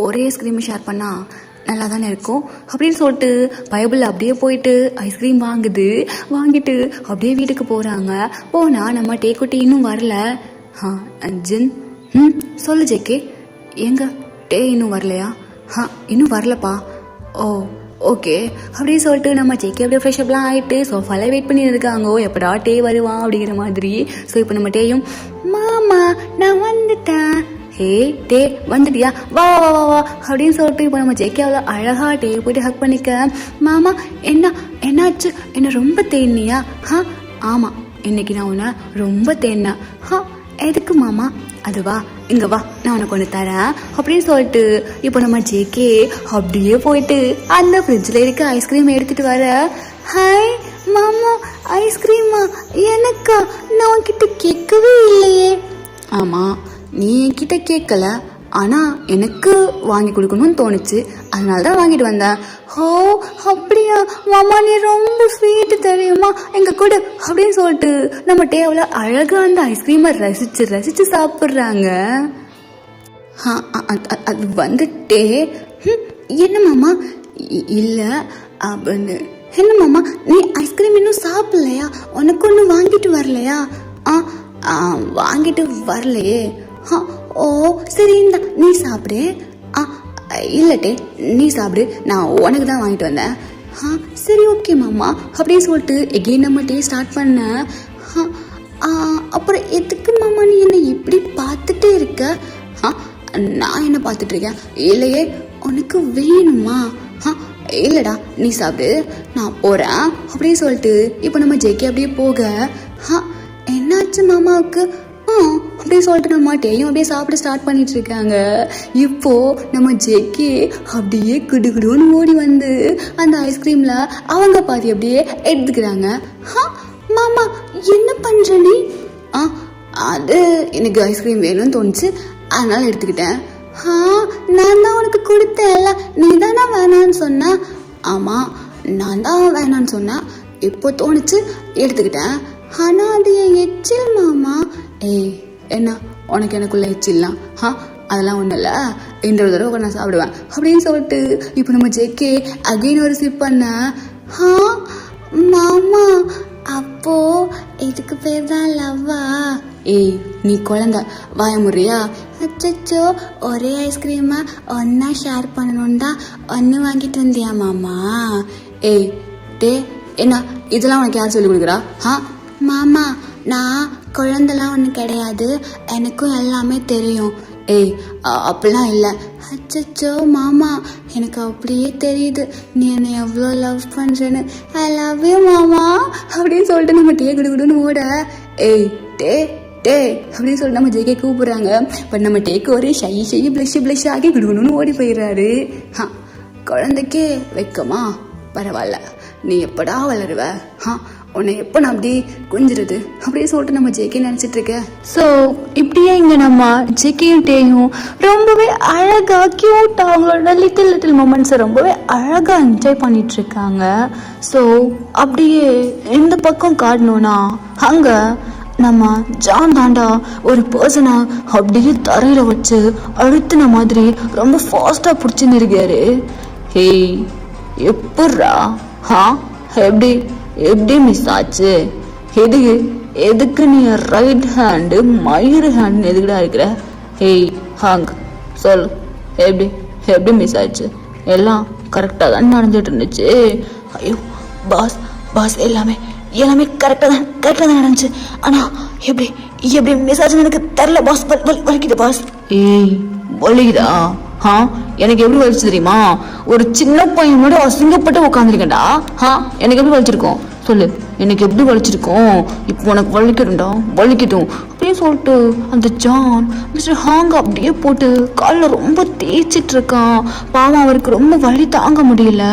ஒரே ஐஸ்கிரீம் ஷேர் பண்ணா நல்லா தானே இருக்கும் அப்படின்னு சொல்லிட்டு பைபிள் அப்படியே போயிட்டு ஐஸ்கிரீம் வாங்கிட்டு அப்படியே வீட்டுக்கு போகிறாங்க. போனால் நம்ம டேக்குட்டி இன்னும் வரல. ஜின் சொல்லு ஜேக்கே, எங்க டே இன்னும் வரலையா? இன்னும் வரலப்பா. ஓ ஓகே அப்படின்னு சொல்லிட்டு நம்ம ஜேக்கே அப்படியே ஃப்ரெஷ்அப்லாம் ஆகிட்டு சோஃபால வெயிட் பண்ணி இருக்காங்க. எப்படா டே வருவான் அப்படிங்கிற மாதிரி. ஸோ இப்போ நம்ம டேயும் மாமா நான் வந்துட்டேன். ஹே டே வந்துட்டியா, வா வா வா வா அப்படின்னு சொல்லிட்டு இப்போ நம்ம ஜேகேவில் அழகா டே போயிட்டு ஹக் பண்ணிக்க. மாமா என்னாச்சு, என்ன ரொம்ப தேனியா? ஆமாம் இன்னைக்கு நான் உன்னை ரொம்ப தேனேன். எதுக்கு மாமா? அது வா இங்கே வா நான் உனக்கு ஒன்று தரேன் அப்படின்னு சொல்லிட்டு இப்போ நம்ம ஜேகே அப்படியே போயிட்டு அந்த ஃப்ரிட்ஜில் இருக்க ஐஸ்கிரீம் எடுத்துகிட்டு வர. ஹாய் மாமா, ஐஸ்கிரீமா? எனக்கா? நான் உன்கிட்ட கேட்கவே இல்லையே. ஆமாம் நீ என்கிட்ட கேட்கல, ஆனால் எனக்கு வாங்கி கொடுக்கணும்னு தோணுச்சு, அதனால தான் வாங்கிட்டு வந்தேன். ஓ அப்படியா மாமா, நீ ரொம்ப ஸ்வீட்டு தெரியுமா, எங்க கூட அப்படின்னு சொல்லிட்டு நம்ம டேவில் அழகாக அந்த ஐஸ்கிரீமை ரசிச்சு சாப்பிட்றாங்க. அது வந்துட்டே என்ன மாமா? இல்லை அப்படின்னு. என்ன மாமா நீ ஐஸ்கிரீம் இன்னும் சாப்பிடலையா? உனக்கு ஒன்று வாங்கிட்டு வரலையா? வாங்கிட்டு வரலையே. ஓ சரி இந்த நீ சாப்பிடு. இல்லட்டே நீ சாப்பிடு, நான் உனக்கு தான் வாங்கிட்டு வந்தேன். சரி ஓகே மாமா அப்படின்னு சொல்லிட்டு எகெயின் நம்ம டே ஸ்டார்ட் பண்ண. அப்புறம் எதுக்கு மாமா நீ என்னை இப்படி பார்த்துட்டே இருக்க? நான் என்ன பார்த்துட்டு இருக்கேன்? இல்லையே, உனக்கு வேணுமா? இல்லைடா நீ சாப்பிடு, நான் போகிறேன் அப்படின்னு சொல்லிட்டு இப்போ நம்ம ஜேகே அப்படியே போக. என்னாச்சு மாமாவுக்கு அப்படின்னு சொல்லிட்டு நம்ம டேயும் அப்படியே சாப்பிட ஸ்டார்ட் பண்ணிட்டு இருக்காங்க. இப்போ நம்ம ஜேகே அப்படியே குடுகுடுன்னு ஓடி வந்து அந்த ஐஸ்கிரீம்ல அவங்க பாதி அப்படியே எடுத்துக்கிறாங்க. மாமா என்ன பண்ற நீ? அது எனக்கு ஐஸ்கிரீம் வேணும்னு தோணுச்சு, அதனால எடுத்துக்கிட்டேன். நான் தான் உனக்கு கொடுத்தேன்ல, நீ தானே வேணான்னு சொன்ன. ஆமா நான் தான் வேணான்னு சொன்னேன், இப்போ தோணுச்சு எடுத்துக்கிட்டேன். ஆனா அது என் எச்சில் மாமா. என்ன உனக்கு எனக்குள்ள எச்சில்லாம்? அதெல்லாம் ஒன்றும் இல்லை, இந்த ஒரு தடவை நான் சாப்பிடுவேன் அப்படின்னு சொல்லிட்டு இப்போ நம்ம ஜேகே அகைன் ஒரு சிப் பண்ண. மாமா அப்போ இதுக்கு பேர் தான் லவ்வா? நீ குழந்தை வாய முறியா? அச்சோ ஒரே ஐஸ்கிரீமா ஒன்னா ஷேர் பண்ணணும் தான் ஒன்று வாங்கிட்டு வந்தியா மாமா? டே என்ன இதெல்லாம் உனக்கு யார் சொல்லி கொடுக்குறா? மாமா நான் குழந்தைலாம் ஒன்றும் கிடையாது, எனக்கும் எல்லாமே தெரியும். அப்படிலாம் இல்லை. அச்சோ மாமா எனக்கு அப்படியே தெரியுது நீ என்னை எவ்வளோ லவ் பண்ணுறேன்னு. ஐ லவ் யூ மாமா அப்படின்னு சொல்லிட்டு நம்ம டே குடுன்னு ஓட. டே டே அப்படின்னு சொல்லிட்டு நம்ம ஜேகே கூப்பிடுறாங்க. பட் நம்ம டேக்கு ஒரே ஷை பிளஷ் ஆகி குடுன்னு ஓடி போயிடுறாரு. குழந்தைக்கே வைக்கமா? பரவாயில்ல, நீ எப்படா வளருவ? உன்னை எப்போ நான் அப்படி குஞ்சிருது அப்படின்னு சொல்லிட்டு நம்ம ஜேகே நினச்சிட்டு இருக்க. ஸோ இப்படியே இங்கே நம்ம ஜேகேயும் டேயும் ரொம்பவே அழகாக க்யூட்டாக அவங்களோட லிட்டில் மொமெண்ட்ஸை ரொம்பவே அழகாக என்ஜாய் பண்ணிட்டு இருக்காங்க. ஸோ அப்படியே இந்த பக்கம் காட்டணும்னா அங்கே நம்ம ஜான் தாண்டா ஒரு பர்சனை அப்படியே தரையில் வச்சு அழுத்தின மாதிரி ரொம்ப ஃபாஸ்ட்டாக பிடிச்சின்னு இருக்காரு. எப்பட்றா? எப்படி மிஸ் ஆச்சு? எதுக்கு நீ ரைட் ஹேண்டு மயிறு ஹேண்ட் எதுக்குடா இருக்கிற? சொல், எப்படி மிஸ் ஆச்சு? எல்லாம் கரெக்டாக தான் நடந்துட்டு இருந்துச்சு. ஐயோ பாஸ் எல்லாமே கரெக்டாக தான் நடந்துச்சு. ஆனால் எப்படி மெசேஜ் எனக்கு தெரியல பாஸ். வலிக்குது பாஸ். ஏய் வலிக்குதா? எனக்கு எப்படி வலிச்சு தெரியுமா? ஒரு சின்ன பையன் கூட அசிங்கப்பட்டு உட்காந்துருக்கேன்டா. எனக்கு எப்படி வலிச்சிருக்கோம் சொல்லு, எனக்கு எப்படி வலிச்சிருக்கோம்? இப்போ உனக்கு வலிக்கட்டும்டா, வலிக்கட்டும் அப்படின்னு சொல்லிட்டு அந்த ஜான் மிஸ்டர் ஹாங் அப்படியே போட்டு காலில் ரொம்ப தேய்ச்சிட்டு இருக்கான். பாவம் அவருக்கு ரொம்ப வலி தாங்க முடியல.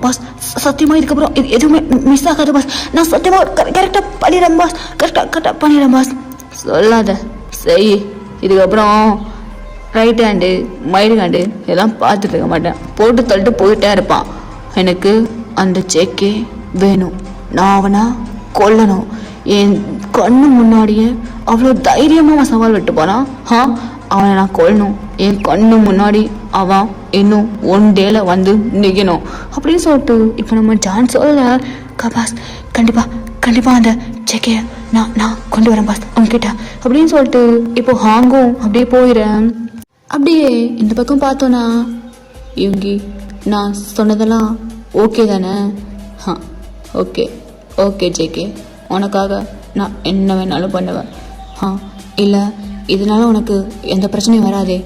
பாஸ் சத்தியமா இதுக்கப்புறம் எதுவுமே மிஸ் ஆகாது பாஸ். நான் சத்தியமா கரெக்டாக பண்ணிடுறேன் பாஸ். கரெக்டாக பண்ணிடுறேன் பாஸ். சொல்லாத செய். இதுக்கப்புறம் ரைட் ஹேண்டு மைடு ஹேண்டு எல்லாம் பார்த்துட்டு இருக்க மாட்டேன். போட்டு தள்ளிட்டு போயிட்டே இருப்பான். எனக்கு அந்த செக்கே வேணும். நான் அவனை கொல்லணும். என் கண்ணு முன்னாடியே அவ்வளோ தைரியமாக சவால் விட்டு போனான். அவனை நான் கொல்லணும். என் கண்ணு முன்னாடி அவன் இன்னும் 1 டேல வந்து நிற்கணும் அப்படின்னு சொல்லிட்டு இப்போ நம்ம ஜான் சொல்ல பாஸ் கண்டிப்பாக அந்த செக்கையை நான் கொண்டு வரேன் பாஸ் அவங்ககிட்ட அப்படின்னு சொல்லிட்டு இப்போ ஹாங்கும் அப்படியே போயிடுறேன். அப்படியே இந்த பக்கம் பார்த்தோன்னா இவங்கி நான் சொன்னதெல்லாம் ஓகே தானே? ஓகே ஜேகே, உனக்காக நான் என்ன வேணாலும் பண்ணுவேன். இல்லை இதனால உனக்கு எந்த பிரச்சனையும் வராதே.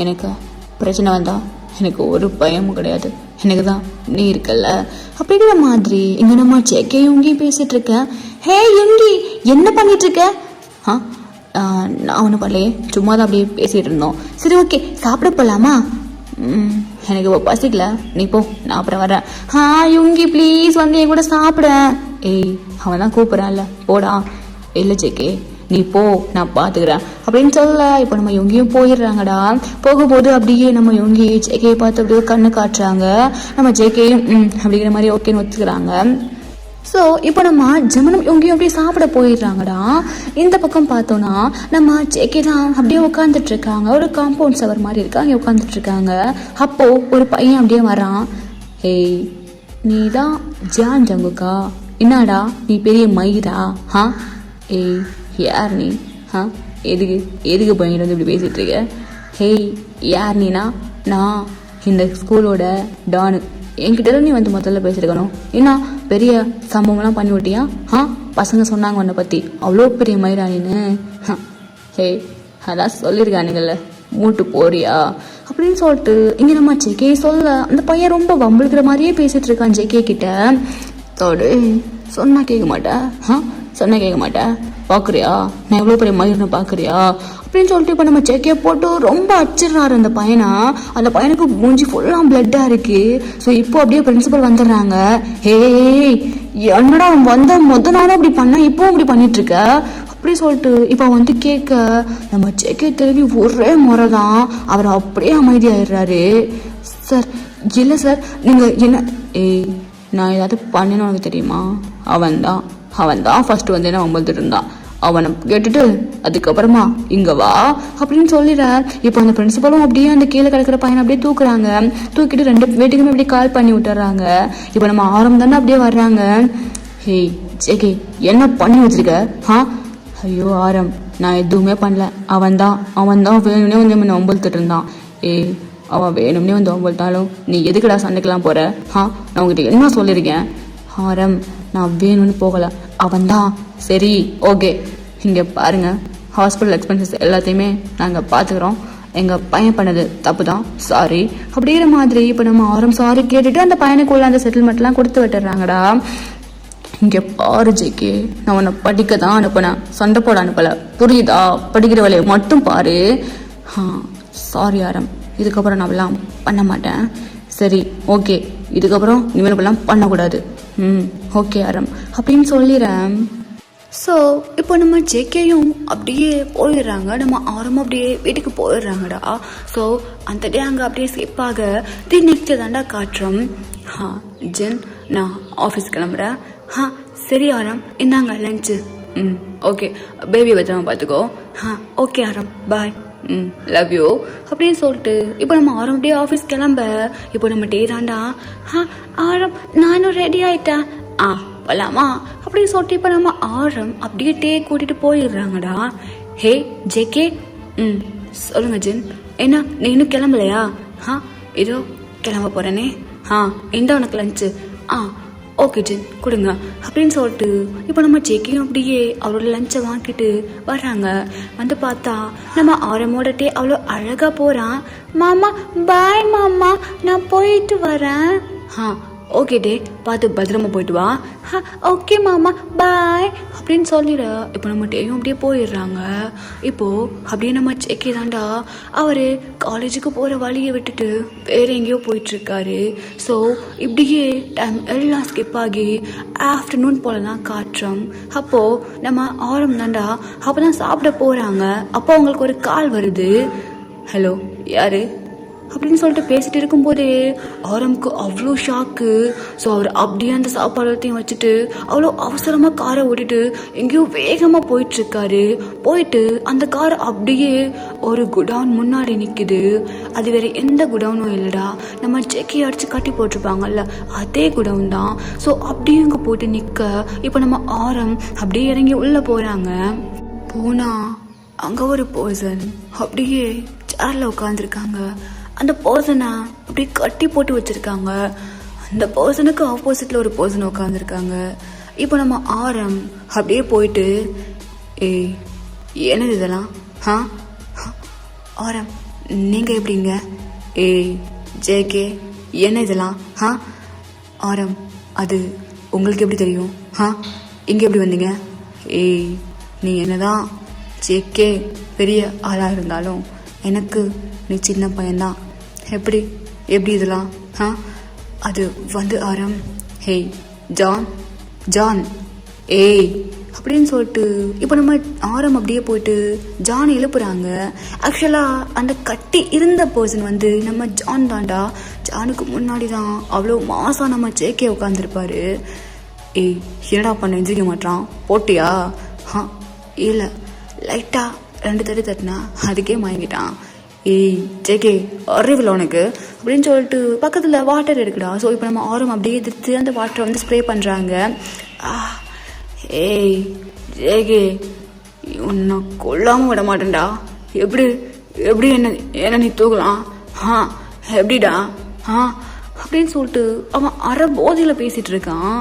எனக்கு பிரச்சனை வந்தால் எனக்கு ஒரு பயமும் கிடையாது. எனக்கு தான் நீ இருக்கல்ல அப்படிங்கிற மாதிரி இங்கே நம்ம ஜேகே இவங்கியும் பேசிகிட்டு இருக்கேன். ஹே இவங்கி என்ன பண்ணிட்டு இருக்க? நான் ஒன்றும் பண்ணலையே, சும்மா தான் அப்படியே பேசிகிட்டு இருந்தோம். சரி ஓகே சாப்பிட போகலாமா? எனக்கு இப்போ பசிக்கல, நீ போ, நான் அப்புறம் வரேன். இவங்கி ப்ளீஸ் வந்து என் கூட சாப்பிட. ஏய் அவன் தான் கூப்பிட்றான்ல, போடா. இல்லை ஜேகே நீ போ, நான் பார்த்துக்கிறேன் அப்படின்னு சொல்ல இப்போ நம்ம இவங்கியும் போயிடுறாங்கடா. போகும்போது அப்படியே நம்ம இவங்கி ஜேகேயை பார்த்து அப்படியே கண்ணு காட்டுறாங்க. நம்ம ஜேகேயும் அப்படிங்கிற மாதிரி ஓகேன்னு ஒத்துக்கிறாங்க. ஸோ இப்போ நம்ம ஜெமினும் இவங்கேயும் அப்படியே சாப்பிட போயிடுறாங்கடா. இந்த பக்கம் பார்த்தோன்னா நம்ம ஜேகே தான் அப்படியே உட்காந்துட்டு இருக்காங்க. ஒரு காம்பவுண்ட் சவர் மாதிரி இருக்கு, அங்கே உட்காந்துட்டு இருக்காங்க. அப்போ ஒரு பையன் அப்படியே வரான். ஏய் நீ தான் ஜான் ஜங்குக்கா? என்னடா நீ பெரிய மயிரா? ஏய் யார் நீ? எதுக்கு பையன் வந்து இப்படி பேசிட்டு இருக்க? ஹேய் யார் நீனா? நான் இந்த ஸ்கூலோட டானு. என்கிட்ட நீ வந்து முதல்ல பேசிருக்கணும். என்ன பெரிய சம்பவம்லாம் பண்ணி விட்டியா? பசங்க சொன்னாங்க உன்னை பற்றி அவ்வளோ பெரிய மயிரானின்னு. ஹே அதான் சொல்லியிருக்கானுங்கள்ல, மூட்டு போறியா அப்படின்னு சொல்லிட்டு இங்கே நம்ம ஜேகே சொல்ல அந்த பையன் ரொம்ப வம்பிழுக்கிற மாதிரியே பேசிட்டு இருக்கான் ஜேகே கிட்ட. தோடு சொன்னா கேட்க மாட்டேன். சொன்னா கேட்க மாட்டேன். பார்க்குறியா நான் எவ்வளோ பெரிய மயிர்னு பார்க்குறியா அப்படின்னு சொல்லிட்டு இப்போ நம்ம ஜேகே போட்டு ரொம்ப அடிச்சிடுறாரு அந்த பையனை. அந்த பையனுக்கு மூஞ்சி ஃபுல்லாக பிளட்டாக இருக்கு. ஸோ இப்போ அப்படியே பிரின்சிபல் வந்துடுறாங்க. ஹே என்னடா வந்த நாளும் அப்படி பண்ண, இப்போ அப்படி பண்ணிட்டு இருக்க அப்படி சொல்லிட்டு இப்போ வந்து கேட்க நம்ம ஜேகே திரும்பி ஒரே முறை தான் அவர் அப்படியே அமைதியாயிடுறாரு. சார் இல்லை சார் நீங்கள் என்ன? ஏய் நான் ஏதாவது பண்ணேன்னு உனக்கு தெரியுமா? அவன் தான் ஃபர்ஸ்ட் வந்து என்ன வம்பழுத்துட்டு இருந்தான். அவனை கேட்டுட்டு அதுக்கப்புறமா இங்க வா அப்படின்னு சொல்லிடுற. இப்போ அந்த பிரின்சிபலும் அப்படியே அந்த கீழே கிடக்கிற பையனை அப்படியே தூக்குறாங்க. தூக்கிட்டு 2 பேட்டுக்குமே அப்படியே கால் பண்ணி விட்டுறாங்க. இப்போ நம்ம ஆரம் தானே அப்படியே வர்றாங்க. ஹேய் ஜேகே என்ன பண்ணி வச்சிருக்க? ஐயோ ஆரம் நான் எதுவுமே பண்ணல. அவன் தான் வேணும்னே வந்து என்ன வம்பழுத்துட்டு இருந்தான். ஏய் அவன் வேணும்னே வந்து வம்பழுத்தாலும் நீ எதுக்குடா சண்டைக்கெல்லாம் போற? நான் உங்ககிட்ட என்ன சொல்லியிருக்கேன்? ஆரம் நான் வேணும்னு போகல, அவன் தான். சரி ஓகே இங்கே பாருங்க, ஹாஸ்பிட்டல் எக்ஸ்பென்சஸ் எல்லாத்தையுமே நாங்கள் பார்த்துக்குறோம். எங்கள் பையன் பண்ணது தப்பு தான், சாரி அப்படிங்கிற மாதிரி இப்போ நம்ம ஆரம் சாரி கேட்டுட்டு அந்த பையனுக்குள்ள அந்த செட்டில்மெண்ட்லாம் கொடுத்து விட்டுறாங்கடா. இங்கே பாரு ஜேகே, நான் உன்னை படிக்க தான் அனுப்பினேன், சண்டை போட அனுப்பலை, புரியுதா? படிக்கிற வேலையை மட்டும் பாரு. சாரி ஆரம், இதுக்கப்புறம் நான் எல்லாம் பண்ண மாட்டேன். சரி ஓகே, இதுக்கப்புறம் இவனுக்கெல்லாம் பண்ணக்கூடாது. ஓகே ஆரம் அப்படின்னு சொல்லிடுறேன். ஸோ இப்போ நம்ம ஜேகேயும் அப்படியே போயிடுறாங்க. நம்ம ஆரம்பம் அப்படியே வீட்டுக்கு போயிடுறாங்கடா. ஸோ அந்த டே அங்கே அப்படியே சேஃபாக நெக்ஸ்ட் தாண்டா காட்டுறோம். ஜென் நான் ஆஃபீஸ் கிளம்புறேன். சரி ஆரம் இந்தாங்க லஞ்சு. ஓகே பேபி பத்திரமா பார்த்துக்கோ. ஓகே ஆரம் பாய். லவ் யூ அப்படின்னு சொல்லிட்டு இப்போ நம்ம ஆரம் அப்படியே ஆஃபீஸ் கிளம்ப. இப்போ நம்ம டே தாண்டா. ஆரம் நானும் ரெடி ஆயிட்டேன், போலாமா அப்படின்னு சொல்லிட்டு இப்போ நம்ம ஆரம் அப்படியே டே கூட்டிட்டு போயிடுறாங்கடா. ஹே ஜேகே சொல்லுங்க ஜென், என்ன நீ இன்னும் கிளம்பலையா? இதோ கிளம்ப போறேனே. இந்த உனக்கு லஞ்சு. ஓகே ஜின் கொடுங்க அப்படின்னு சொல்லிட்டு இப்போ நம்ம ஜேக்கியும் அப்படியே அவரோட லஞ்சை வாங்கிட்டு வர்றாங்க. வந்து பார்த்தா நம்ம ஆரமோடட்டே அவ்வளோ அழகா போறான். மாமா பாய் மாமா, நான் போயிட்டு வரேன். ஓகே டே, பார்த்து பத்திரமா போயிட்டு வா. ஓகே மாமா பாய் அப்படின்னு சொல்லிட இப்போ நம்ம டேயும் அப்படியே போயிடுறாங்க. இப்போ அப்படியே நம்ம செக்கி தாண்டா அவரு காலேஜுக்கு போகிற வழியை விட்டுட்டு வேற எங்கேயோ போயிட்டு இருக்காரு. ஸோ இப்படியே டைம் எல்லாம் ஸ்கிப் ஆகி ஆஃப்டர்நூன் போல தான் காட்டுறோம். அப்போ நம்ம ஆரம் தாண்டா அப்போதான் சாப்பிட போறாங்க. அப்போ அவங்களுக்கு ஒரு கால் வருது. ஹலோ யாரு அப்படின்னு சொல்லிட்டு பேசிட்டு இருக்கும்போதே ஆரம்க்கு அவ்வளோ ஷாக்கு. ஸோ அவர் அப்படியே அந்த சாப்பாடு வச்சுட்டு அவ்வளோ அவசரமாக காரை ஓட்டிட்டு எங்கேயோ வேகமாக போயிட்டு இருக்காரு. போயிட்டு அந்த கார் அப்படியே ஒரு குடவுன் முன்னாடி நிற்குது. அது வேற எந்த குடவுனும் இல்லைடா, நம்ம செக்கி அடிச்சு கட்டி போட்டிருப்பாங்கல்ல அதே குடவுன் தான். ஸோ அப்படியே அங்கே போயிட்டு நிற்க இப்போ நம்ம ஆரம் அப்படியே இறங்கி உள்ளே போகிறாங்க. போனா அங்கே ஒரு பர்சன் அப்படியே சேர்ல உட்காந்துருக்காங்க. அந்த பர்சனை அப்படியே கட்டி போட்டு வச்சிருக்காங்க. அந்த பர்சனுக்கு ஆப்போசிட்ல ஒரு பர்சன் உட்காந்துருக்காங்க. இப்போ நம்ம ஆரம் அப்படியே போயிட்டு என்னது இதெல்லாம் ஆரம் நீங்க எப்படிங்க? ஜேகே என்ன இதெல்லாம் ஆரம் அது உங்களுக்கு எப்படி தெரியும்? இங்க எப்படி வந்தீங்க? நீ என்னதான் ஜேகே பெரிய ஆளா இருந்தாலும் எனக்கு நீ சின்ன பையன்தான். எப்படி இதெல்லாம் அது வந்து ஆரம் ஜான் ஜான் அப்படின்னு சொல்லிட்டு இப்போ நம்ம ஆரம் அப்படியே போயிட்டு ஜான் எழுப்புறாங்க. ஆக்சுவலா அந்த கட்டி இருந்த பர்சன் வந்து நம்ம ஜான் தாண்டா. ஜானுக்கு முன்னாடி தான் அவ்வளோ மாசம் நம்ம ஜேகே உட்காந்துருப்பாரு. என்னடா பண்ண எஞ்சிக்க மாட்டான் போட்டியா? இல்லை லைட்டா 2 தடி தட்டினா அதுக்கே மயங்கிட்டான். ஜேகே அறிவில்லை உனக்கு அப்படின்னு சொல்லிட்டு பக்கத்தில் வாட்டர் எடுக்குடா. ஸோ இப்போ நம்ம ஆரம் அப்படியே எதிர்த்து அந்த வாட்டரை வந்து ஸ்ப்ரே பண்ணுறாங்க. ஜேகே உன்னை கொல்லாமல் விட மாட்டேன்டா. எப்படி என்ன நீ தூக்கலாம்? எப்படிடா அப்படின்னு சொல்லிட்டு அவன் அரை போதையில் பேசிட்டு இருக்கான்.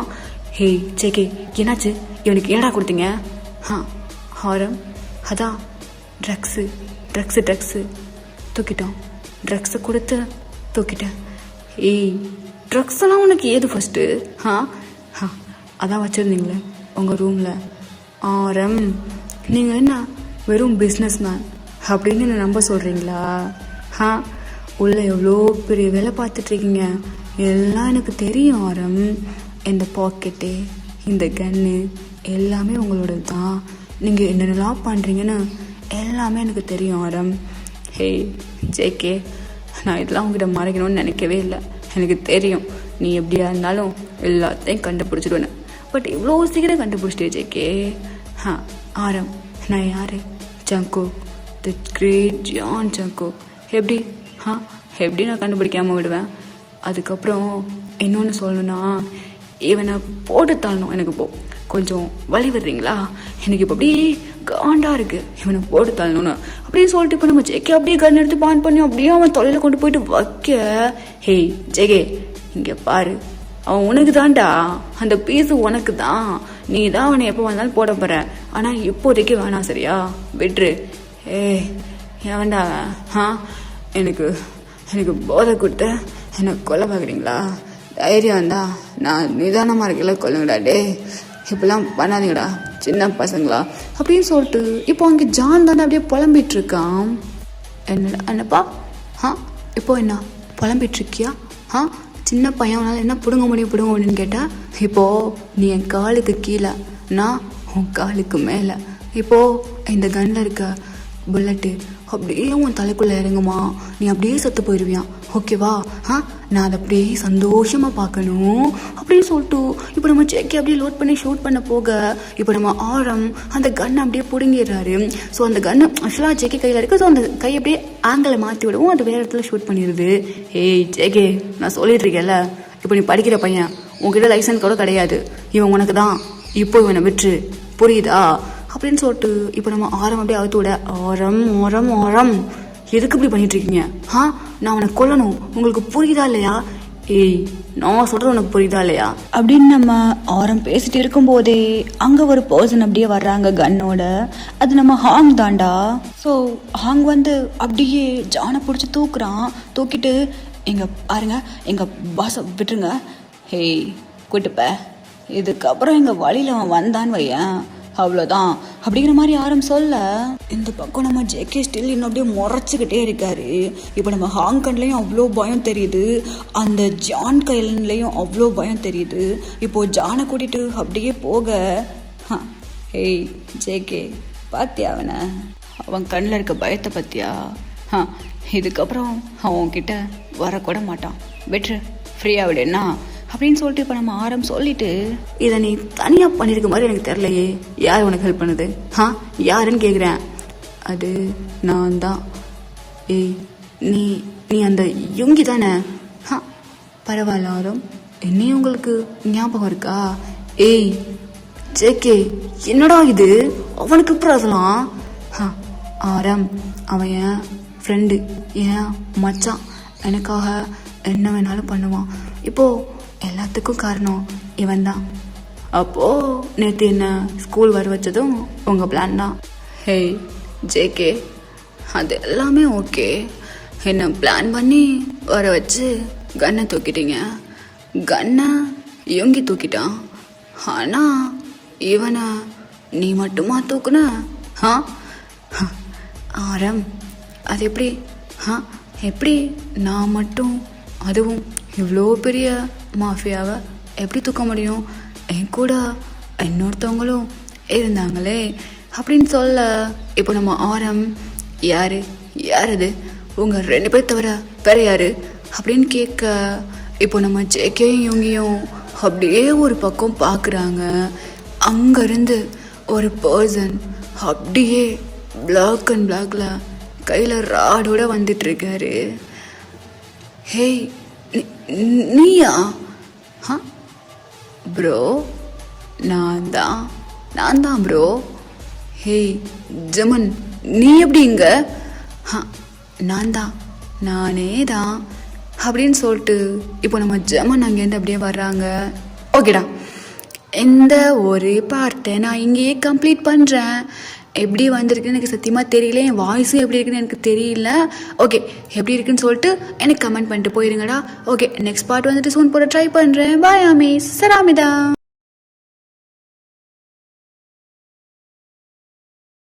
ஜேகே என்னாச்சு? இவனுக்கு ஏடா கொடுத்தீங்க? ஆரம் அதான் ட்ரக்ஸு தூக்கிட்டோம். ட்ரக்ஸை கொடுத்து தூக்கிட்டேன். ட்ரக்ஸ் எல்லாம் உனக்கு ஏது ஃபர்ஸ்ட்டு? அதான் வச்சுருந்தீங்களே உங்கள் ரூமில். ஆரம் நீங்கள் என்ன வெறும் பிஸ்னஸ் மேன் அப்படின்னு என்ன நம்ப சொல்கிறீங்களா? உள்ள எவ்வளோ பெரிய வேலை பார்த்துட்ருக்கீங்க, எல்லாம் எனக்கு தெரியும் ஆரம். இந்த பாக்கெட்டு இந்த கன்னு எல்லாமே உங்களோட தான். நீங்கள் என்னென்னலாம் பண்ணுறீங்கன்னு எல்லாமே எனக்கு தெரியும் ஆரம். ஜேகே நான் இதெல்லாம் உங்ககிட்ட மறைக்கணும்னு நினைக்கவே இல்லை. எனக்கு தெரியும் நீ எப்படியா இருந்தாலும் எல்லாத்தையும் கண்டுபிடிச்சிடுவேன். பட் இவ்வளோ சீக்கிரம் கண்டுபிடிச்சிட்டே ஜேகே. ஆரம் நான் யாரு? ஜங்கோ, தி கிரேட் ஜான் ஜங்கோ. எப்படி நான் கண்டுபிடிக்காம விடுவேன்? அதுக்கப்புறம் இன்னொன்று சொல்லணும்னா இவனை போட்டு தள்ளணும். எனக்கு இப்போ கொஞ்சம் வழி விடுறீங்களா? எனக்கு இப்போ அப்படியே காண்டா இருக்கு இவனை போட்டு தள்ளணும்னு அப்படின்னு சொல்லிட்டு இப்போ நம்ம ஜேகே அப்படியே கன் எடுத்து பான் பண்ணி அப்படியே அவன் தொலைல கொண்டு போயிட்டு வைக்க. ஜேகே இங்க பாரு, அவன் உனக்கு தான்டா, அந்த பீஸு உனக்கு தான். நீ தான் அவனை எப்போ வந்தாலும் போட போற. ஆனா இப்போதைக்கு வேணாம் சரியா? விட்டுரு. ஏன்டா எனக்கு போதை கொடுத்த என்னை கொலை பார்க்குறீங்களா? தைரியம் இருந்தா நான் நிதானமா இருக்கல கொல்லுங்கடா. இப்பெல்லாம் பண்ணாதீங்கடா சின்ன பசங்களா அப்படின்னு சொல்லிட்டு இப்போ அங்கே ஜான் தானே அப்படியே புலம்பிட்டு இருக்கான். என்னப்பா இப்போ என்ன புலம்பிட்டு இருக்கியா? சின்ன பையன் உன்னால என்ன பிடுங்க முடியும்னு கேட்டா, இப்போ நீ என் காலுக்கு கீழே, நான் உன் காலுக்கு மேலே. இப்போ இந்த கன்ல இருக்க புல்லட்டு அப்படியே உன் தலைக்குள்ள இறங்குமா, நீ அப்படியே செத்து போயிடுவியான். ஓகேவா? நான் அதை அப்படியே சந்தோஷமா பார்க்கணும் அப்படின்னு சொல்லிட்டு இப்போ நம்ம ஜேகே அப்படியே லோட் பண்ணி ஷூட் பண்ண போக இப்போ நம்ம ஆரம் அந்த கன்னை அப்படியே பிடுங்கிடுறாரு. ஸோ அந்த கன்னு ஆக்சுவலாக ஜேகே கையில் இருக்கு. ஸோ அந்த கை அப்படியே ஆங்கிளை மாற்றி விடவும் அது வேற இடத்துல ஷூட் பண்ணிடுது. ஜேகே நான் சொல்லிட்டு இருக்கேன்ல, இப்போ நீ படிக்கிற பையன், உங்ககிட்ட லைசன்ஸ் கூட கிடையாது. இவன் உனக்கு தான், இப்போ இவனை விட்டுரு, புரியுதா அப்படின்னு சொல்லிட்டு இப்போ நம்ம ஆரம் அப்படியே அவுத்து விட. ஆரம் எதுக்கு இப்படி பண்ணிட்டு இருக்கீங்க? நான் அவனை கொல்லணும், உங்களுக்கு புரியுதா இல்லையா? ஏய், நான் சொல்றது உனக்கு புரியுதா இல்லையா? அப்படின்னு நம்ம ஆரம் பேசிட்டு இருக்கும்போதே அங்க ஒரு பர்சன் அப்படியே வர்றாங்க கன்னோட. அது நம்ம ஹாங் தாண்டா. ஸோ ஹாங் வந்து அப்படியே ஜானை பிடிச்சி தூக்கிட்டு எங்க பாருங்க, எங்க பாச விட்டுருங்க, ஹேய் கூட்டுப்ப, இதுக்கப்புறம் எங்க வழியில அவன் வந்தான்னு வையன், அவ்வளோதான் அப்படிங்கிற மாதிரி யாரும் சொல்ல. இந்த பக்கம் நம்ம ஜேகே ஸ்டில் இன்னும் அப்படியே முறைச்சிக்கிட்டே இருக்காரு. இப்போ நம்ம ஹாங் கண்லேயும் அவ்வளோ பயம் தெரியுது, அந்த ஜான் கையிலையும் அவ்வளோ பயம் தெரியுது. இப்போ ஜானை கூட்டிட்டு அப்படியே போக, ஏய் ஜேகே பாத்தியா அவன் கண்ணில் இருக்க பயத்தை பத்தியா? இதுக்கப்புறம் அவன் கிட்ட வரக்கூட மாட்டான், பெட்ரு ஃப்ரீயா விடுன்னா அப்படின்னு சொல்லிட்டு இப்போ நம்ம ஆரம் சொல்லிட்டு, இதை நீ தனியாக பண்ணியிருக்க மாதிரி எனக்கு தெரியலையே, யார் உனக்கு ஹெல்ப் பண்ணுது? யாருன்னு கேட்குறேன். அது நான் தான். ஏய், நீ நீ அந்த யுங்கி தானே? பரவாயில்ல ஆரம், என்னையும் உங்களுக்கு ஞாபகம் இருக்கா? ஏய் ஜேகே, என்னடா இது, அவனுக்கு எப்படி அதெல்லாம்? ஆரம், அவன் என் ஃப்ரெண்டு, என் மச்சான், எனக்காக என்ன வேணாலும் பண்ணுவான். இப்போ எல்லாத்துக்கும் காரணம் இவன் தான். அப்போ நேற்று என்ன ஸ்கூல் வர வச்சதும் உங்க பிளான் தான். ஹேய் ஜேகே, அது எல்லாமே ஓகே. என்ன பிளான் பண்ணி வர வச்சு கன்னை தூக்கிட்டீங்க. கன்னை இவங்கி தூக்கிட்டான். ஆனா இவனை நீ மட்டுமா தூக்குன? ஆரம், அது எப்படி? எப்படி நான் மட்டும், அதுவும் இவ்வளோ பெரிய மாஃபியாவை எப்படி தூக்க முடியும்? என் கூட இன்னொருத்தவங்களும் இருந்தாங்களே அப்படின்னு சொல்ல, இப்போ நம்ம ஆரம், யாரு அது, உங்க 2 பேர் தவிர வேற யாரு அப்படின்னு கேட்க, இப்போ நம்ம ஜேகேயும் யுங்கியும் அப்படியே ஒரு பக்கம் பார்க்குறாங்க. அங்கேருந்து ஒரு பர்சன் அப்படியே பிளாக் அண்ட் பிளாக்ல கையில் ராடோட வந்துட்டு இருக்காரு. ஹேய், நீயா? ப்ரோ, நான் தான் ப்ரோ. ஹேய் ஜமன், நீ எப்படி இங்க? நானே தான் அப்படின்னு சொல்லிட்டு இப்போ நம்ம ஜமன் அங்கேருந்து அப்படியே வர்றாங்க. ஓகேடா, இந்த ஒரு பார்ட்டை நான் இங்கேயே கம்ப்ளீட் பண்ணுறேன். எப்படி வந்திருக்குன்னு எனக்கு சத்தியமாக தெரியல, என் வாய்ஸும் எப்படி இருக்குன்னு எனக்கு தெரியல. ஓகே, எப்படி இருக்குன்னு சொல்லிட்டு எனக்கு கமெண்ட் பண்ணிட்டு போயிருங்கடா. ஓகே, நெக்ஸ்ட் பார்ட் வந்துட்டு சூன் போட ட்ரை பண்ணுறேன். பாய் ஆமீஸ், சராமிதா.